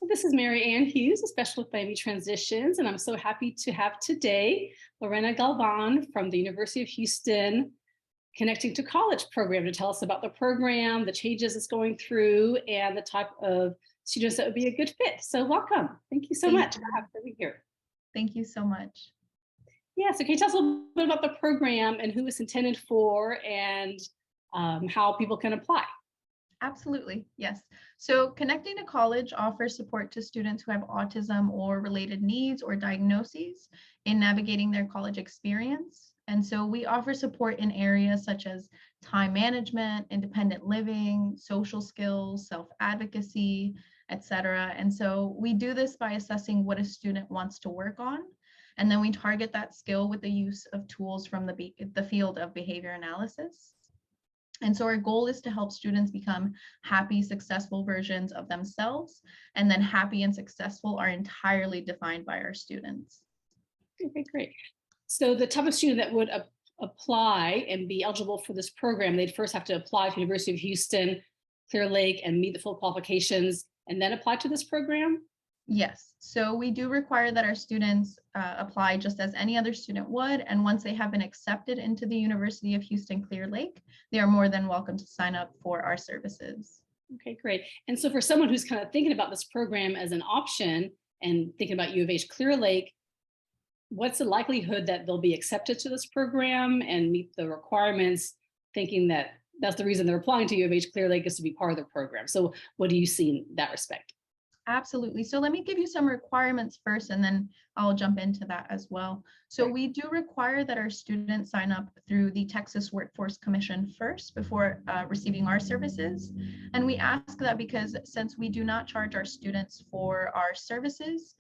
This is Mary Ann Hughes, a special family transitions, and I'm so happy to have today Lorena Galvan from the University of Houston Connecting to College program to tell us about the program, the changes it's going through, and the type of students that would be a good fit. So welcome. Thank you so much for having me here. Thank you so much. Yeah, so can you tell us a little bit about the program and who it's intended for and how people can apply? Absolutely, yes. So Connecting to College offers support to students who have autism or related needs or diagnoses in navigating their college experience. And so we offer support in areas such as time management, independent living, social skills, self-advocacy, etc. And so we do this by assessing what a student wants to work on. And then we target that skill with the use of tools from the field of behavior analysis. And so our goal is to help students become happy, successful versions of themselves. And then happy and successful are entirely defined by our students. Okay, great. So the type of student that would apply and be eligible for this program, they'd first have to apply to University of Houston, Clear Lake, and meet the full qualifications, and then apply to this program? Yes, so we do require that our students apply just as any other student would. And once they have been accepted into the University of Houston Clear Lake, they are more than welcome to sign up for our services. Okay, great. And so for someone who's kind of thinking about this program as an option and thinking about U of H Clear Lake, what's the likelihood that they'll be accepted to this program and meet the requirements, thinking that that's the reason they're applying to U of H Clear Lake is to be part of the program? So what do you see in that respect? Absolutely. So let me give you some requirements first, and then I'll jump into that as well. So we do require that our students sign up through the Texas Workforce Commission first before receiving our services. And we ask that because since we do not charge our students for our services,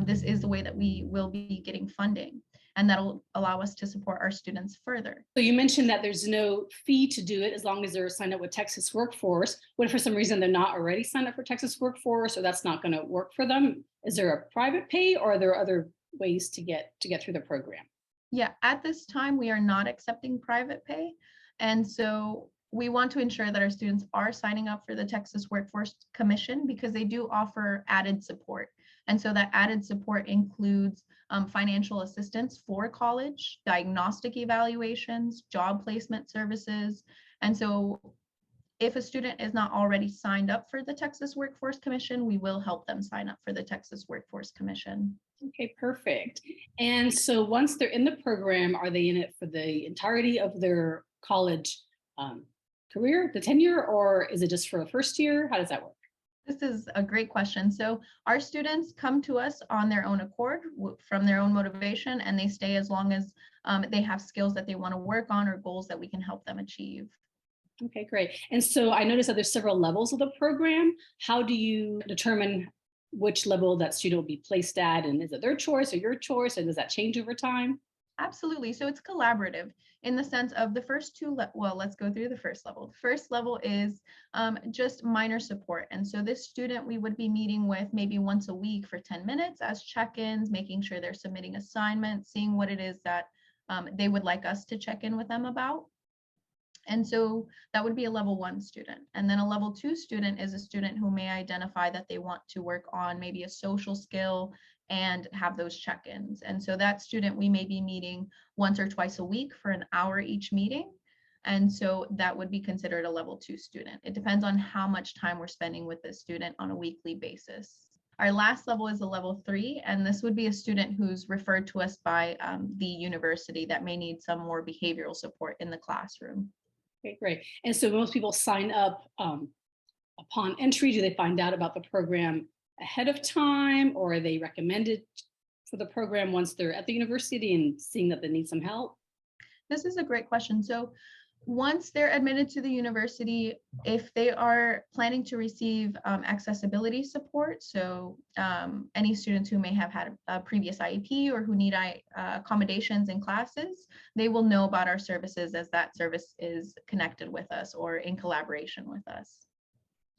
this is the way that we will be getting funding. And that'll allow us to support our students further. So you mentioned that there's no fee to do it as long as they're signed up with Texas Workforce. What if for some reason they're not already signed up for Texas Workforce, or that's not going to work for them? Is there a private pay, or are there other ways to get through the program? Yeah, at this time, we are not accepting private pay. And so we want to ensure that our students are signing up for the Texas Workforce Commission because they do offer added support. And so that added support includes financial assistance for college, diagnostic evaluations, job placement services. And so if a student is not already signed up for the Texas Workforce Commission, we will help them sign up for the Texas Workforce Commission. Okay, perfect. And so once they're in the program, are they in it for the entirety of their college career, the tenure, or is it just for the first year? How does that work? This is a great question. So our students come to us on their own accord from their own motivation, and they stay as long as they have skills that they want to work on or goals that we can help them achieve. Okay, great. And so I noticed that there's several levels of the program. How do you determine which level that student will be placed at? And is it their choice or your choice? And does that change over time? Absolutely. So it's collaborative in the sense of the first two, well, let's go through the first level. The first level is just minor support. And so this student we would be meeting with maybe once a week for 10 minutes as check-ins, making sure they're submitting assignments, seeing what it is that they would like us to check in with them about. And so that would be a level 1 student. And then a level 2 student is a student who may identify that they want to work on maybe a social skill and have those check-ins. And so that student we may be meeting once or twice a week for an hour each meeting. And so that would be considered a level 2 student. It depends on how much time we're spending with the student on a weekly basis. Our last level is a level 3, and this would be a student who's referred to us by the university that may need some more behavioral support in the classroom. Okay, great. And so most people sign up upon entry. Do they find out about the program ahead of time, or are they recommended for the program once they're at the university and seeing that they need some help? This is a great question. So once they're admitted to the university, if they are planning to receive accessibility support, so any students who may have had a previous IEP or who need accommodations in classes, they will know about our services as that service is connected with us or in collaboration with us.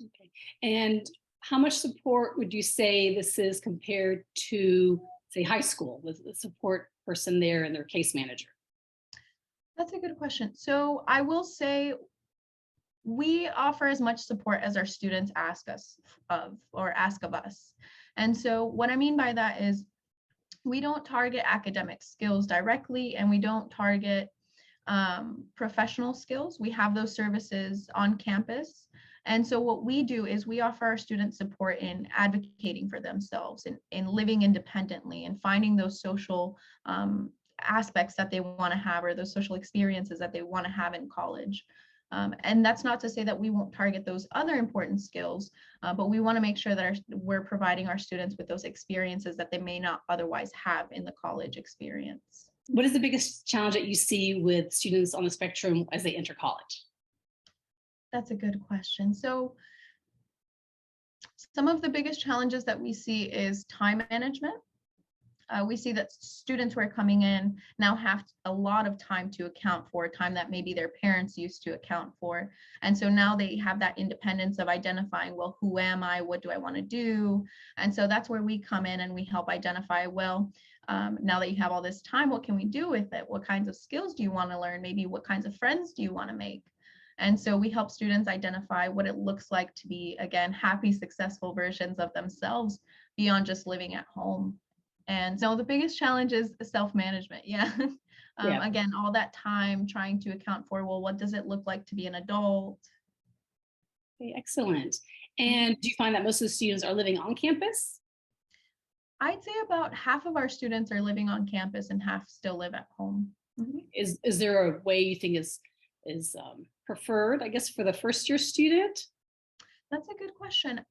Okay. And how much support would you say this is compared to, say, high school with the support person there and their case manager? That's a good question. So I will say We offer as much support as our students ask us of or ask of us. And so what I mean by that is we don't target academic skills directly, and we don't target professional skills. We have those services on campus. And so what we do is we offer our students support in advocating for themselves and in living independently and finding those social aspects that they want to have, or those social experiences that they want to have in college. And that's not to say that we won't target those other important skills, but we want to make sure that we're providing our students with those experiences that they may not otherwise have in the college experience. What is the biggest challenge that you see with students on the spectrum as they enter college? That's a good question. So some of the biggest challenges that we see is time management. We see that students who are coming in now have a lot of time to account for, time that maybe their parents used to account for. And so now they have that independence of identifying, well, who am I? What do I want to do? And so that's where we come in and we help identify, well, now that you have all this time, what can we do with it? What kinds of skills do you want to learn? Maybe what kinds of friends do you want to make? And so we help students identify what it looks like to be, again, happy, successful versions of themselves beyond just living at home. And so the biggest challenge is self-management. Yeah. Yeah. Again, all that time trying to account for, well, what does it look like to be an adult? Okay, excellent. And do you find that most of the students are living on campus? I'd say about half of our students are living on campus and half still live at home. Is there a way you think is preferred, I guess, for the first year student? That's a good question.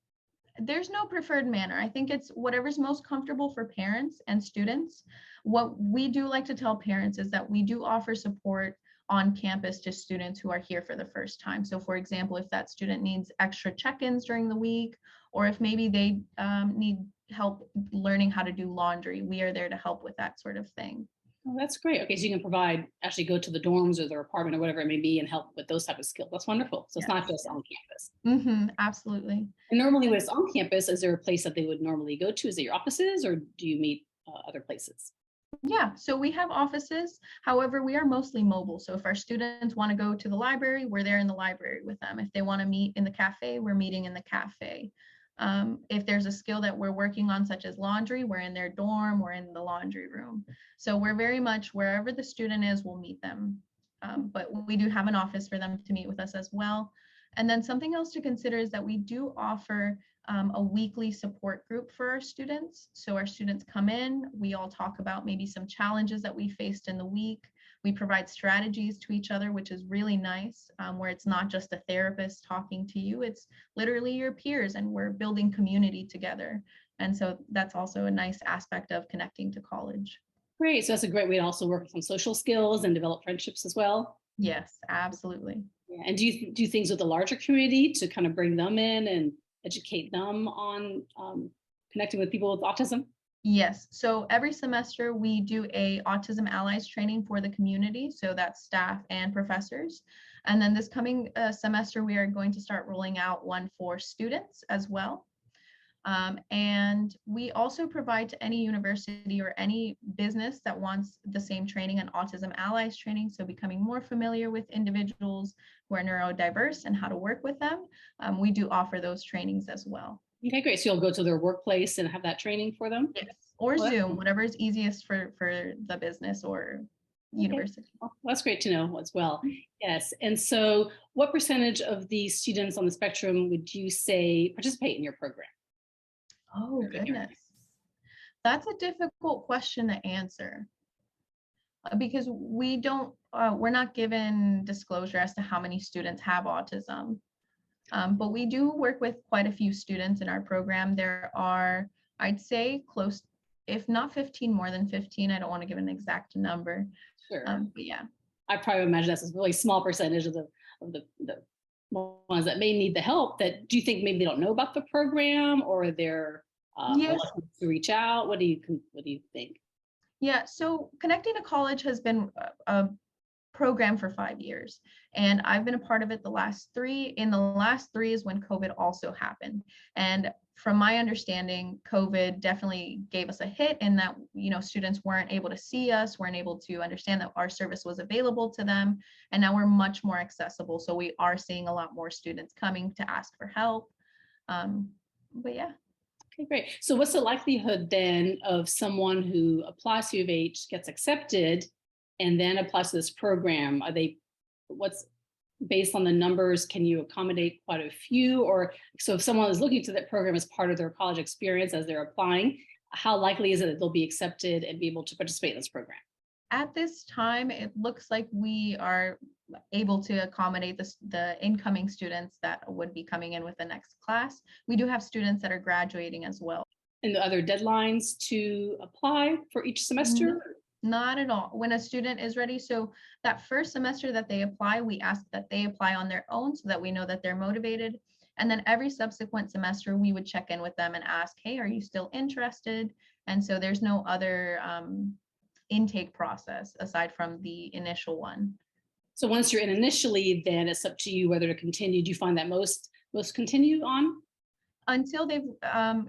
There's no preferred manner. I think it's whatever's most comfortable for parents and students. What we do like to tell parents is that we do offer support on campus to students who are here for the first time. So for example, if that student needs extra check-ins during the week, or if maybe they need help learning how to do laundry, we are there to help with that sort of thing. Oh, that's great. Okay, so you can actually go to the dorms or their apartment or whatever it may be and help with those type of skills. That's wonderful. So it's not just on campus. Absolutely. And normally when it's on campus, is there a place that they would normally go to? Is it your offices, or do you meet other places? Yeah, so we have offices. However, we are mostly mobile. So if our students want to go to the library, we're there in the library with them. If they want to meet in the cafe, we're meeting in the cafe. If there's a skill that we're working on, such as laundry, we're in their dorm, we're in the laundry room. So we're very much wherever the student is, we'll meet them. But we do have an office for them to meet with us as well. And then something else to consider is that we do offer a weekly support group for our students. So our students come in, we all talk about maybe some challenges that we faced in the week. We provide strategies to each other, which is really nice, where it's not just a therapist talking to you, it's literally your peers, and we're building community together. And so that's also a nice aspect of connecting to college. Great. So that's a great way to also work with some social skills and develop friendships as well. Yes, absolutely. Yeah. And do you do things with the larger community to kind of bring them in and educate them on connecting with people with autism? Yes. So every semester we do a Autism Allies training for the community. So that's staff and professors. And then this coming semester, we are going to start rolling out one for students as well. And we also provide to any university or any business that wants the same training, an Autism Allies training. So becoming more familiar with individuals who are neurodiverse and how to work with them. We do offer those trainings as well. Okay, great. So you'll go to their workplace and have that training for them? Yes, or Zoom, whatever is easiest for the business or university. Well, that's great to know as well. Yes. And so what percentage of the students on the spectrum would you say participate in your program? Oh, goodness. That's a difficult question to answer because we're not given disclosure as to how many students have autism. But we do work with quite a few students in our program. There are, I'd say, close, if not 15, more than 15. I don't want to give an exact number. Sure. But yeah. I probably imagine that's a really small percentage of the ones that may need the help. That do you think maybe they don't know about the program, or they're Yes. to reach out? What do you think? Yeah, so connecting to college has been a program for 5 years. And I've been a part of it the last 3. In the last 3 is when COVID also happened. And from my understanding, COVID definitely gave us a hit in that, students weren't able to see us, weren't able to understand that our service was available to them. And now we're much more accessible. So we are seeing a lot more students coming to ask for help. But yeah. Okay, great. So what's the likelihood then of someone who applies to U of H, gets accepted, and then applies to this program? What's based on the numbers, can you accommodate quite a few? Or so if someone is looking to that program as part of their college experience as they're applying, how likely is it that they'll be accepted and be able to participate in this program? At this time, it looks like we are able to accommodate the incoming students that would be coming in with the next class. We do have students that are graduating as well. And the other deadlines to apply for each semester? Not at all. When a student is ready, so that first semester that they apply, we ask that they apply on their own so that we know that they're motivated. And then every subsequent semester, we would check in with them and ask, hey, are you still interested? And so there's no other intake process aside from the initial one. So once you're in initially, then it's up to you whether to continue. Do you find that most continue on? Until they've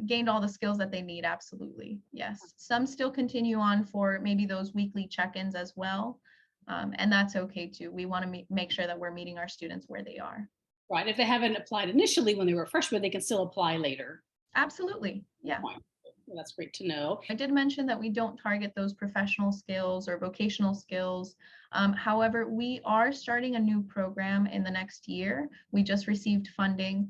gained all the skills that they need, absolutely, yes. Some still continue on for maybe those weekly check-ins as well, and that's okay too. We want to make sure that we're meeting our students where they are. Right. If they haven't applied initially when they were freshmen, they can still apply later. Absolutely, yeah. Well, that's great to know. I did mention that we don't target those professional skills or vocational skills. However, we are starting a new program in the next year. We just received funding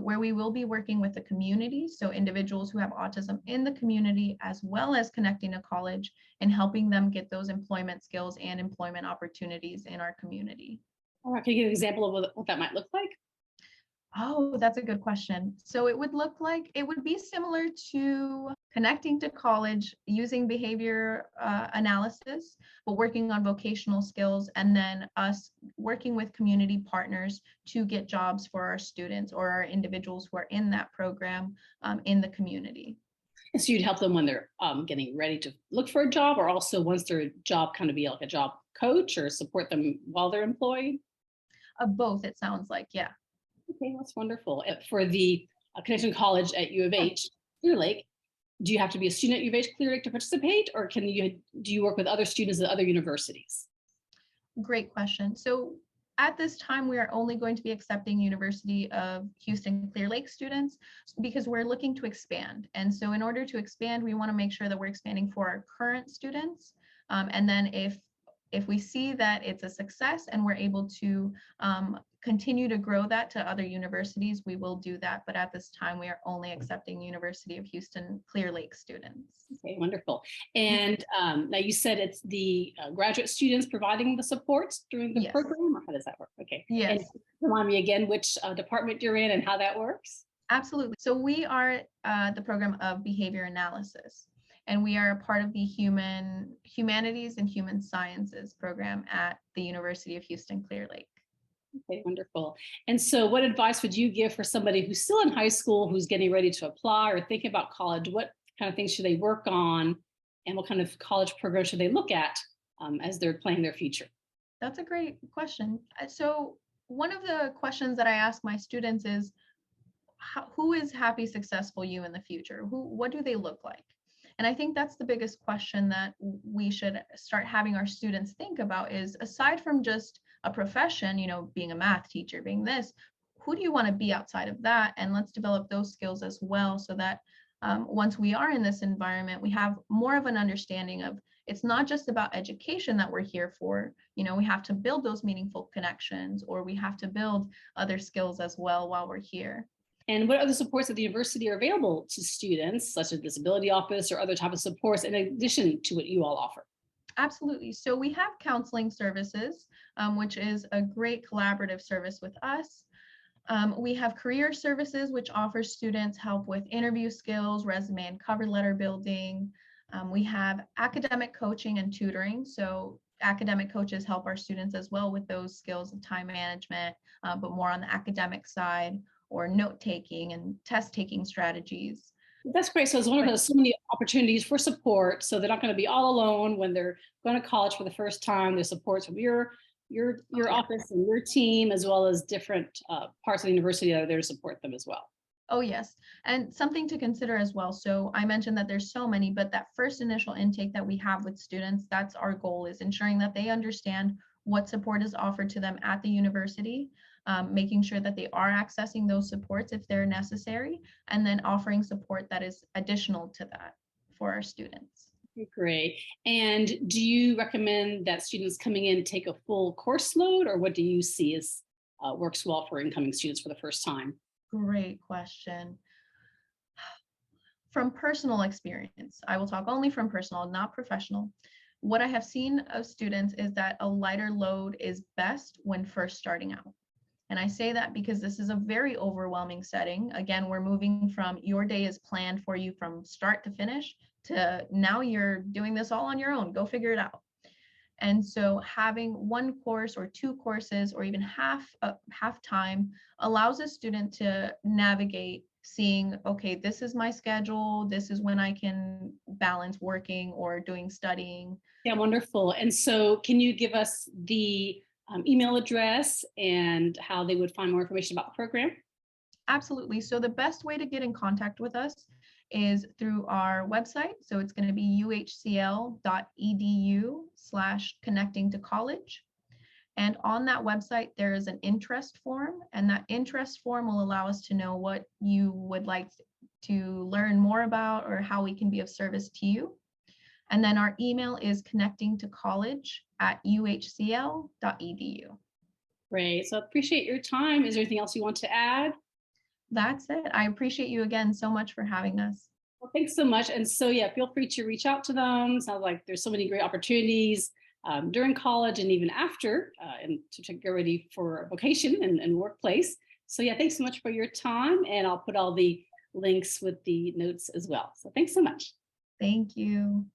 where we will be working with the community, so individuals who have autism in the community, as well as connecting to college and helping them get those employment skills and employment opportunities in our community. All right, can you give an example of what that might look like? Oh, that's a good question. So it would be similar to connecting to college using behavior analysis, but working on vocational skills, and then us working with community partners to get jobs for our students or our individuals who are in that program in the community. And so you'd help them when they're getting ready to look for a job, or also once their job, kind of be like a job coach or support them while they're employed? Both, it sounds like, yeah. Okay, that's wonderful. For the Connection College at U of H, Clear Lake, do you have to be a student at U of H Clear Lake to participate, or do you work with other students at other universities? Great question. So at this time, we are only going to be accepting University of Houston Clear Lake students because we're looking to expand. And so in order to expand, we want to make sure that we're expanding for our current students. And then if we see that it's a success and we're able to continue to grow that to other universities, we will do that. But at this time, we are only accepting University of Houston Clear Lake students. Okay, wonderful. And now you said it's the graduate students providing the supports during the program, or how does that work? Okay. Yes. And remind me again which department you're in and how that works. Absolutely. So we are the program of behavior analysis, and we are a part of the humanities and human sciences program at the University of Houston Clear Lake. Okay, wonderful. And so what advice would you give for somebody who's still in high school, who's getting ready to apply or thinking about college? What kind of things should they work on, and what kind of college program should they look at as they're planning their future? That's a great question. So one of the questions that I ask my students is, who is happy, successful you in the future? What do they look like? And I think that's the biggest question that we should start having our students think about is, aside from just a profession, being a math teacher, being this, who do you want to be outside of that? And let's develop those skills as well, so that once we are in this environment, we have more of an understanding of, it's not just about education that we're here for. We have to build those meaningful connections, or we have to build other skills as well while we're here. And what other supports at the university are available to students, such as disability office or other type of supports, in addition to what you all offer? Absolutely. So we have counseling services, which is a great collaborative service with us. We have career services, which offers students help with interview skills, resume and cover letter building. We have academic coaching and tutoring. So academic coaches help our students as well with those skills of time management, but more on the academic side, or note-taking and test-taking strategies. That's great. So it's one of those, so many opportunities for support, so they're not going to be all alone when they're going to college for the first time. There's supports from your your office and your team, as well as different parts of the university that are there to support them as well. Oh, yes. And something to consider as well. So I mentioned that there's so many, but that first initial intake that we have with students, that's our goal, is ensuring that they understand what support is offered to them at the university, making sure that they are accessing those supports if they're necessary, and then offering support that is additional to that for our students. Great. And do you recommend that students coming in take a full course load, or what do you see as works well for incoming students for the first time? Great question. From personal experience, I will talk only from personal, not professional. What I have seen of students is that a lighter load is best when first starting out. And I say that because this is a very overwhelming setting. Again, we're moving from your day is planned for you from start to finish to now you're doing this all on your own. Go figure it out. And so having one course or two courses or even half time allows a student to navigate seeing, okay, this is my schedule. This is when I can balance working or doing studying. Yeah, wonderful. And so can you give us the email address and how they would find more information about the program? Absolutely. So the best way to get in contact with us is through our website. So it's going to be uhcl.edu/connecting to college. And on that website, there is an interest form, and that interest form will allow us to know what you would like to learn more about or how we can be of service to you. And then our email is connectingtocollege@uhcl.edu. Great. So I appreciate your time. Is there anything else you want to add? That's it. I appreciate you again so much for having us. Well, thanks so much. And so, yeah, feel free to reach out to them. Sounds like there's so many great opportunities during college and even after, and to get ready for vocation and workplace. So, yeah, thanks so much for your time. And I'll put all the links with the notes as well. So, thanks so much. Thank you.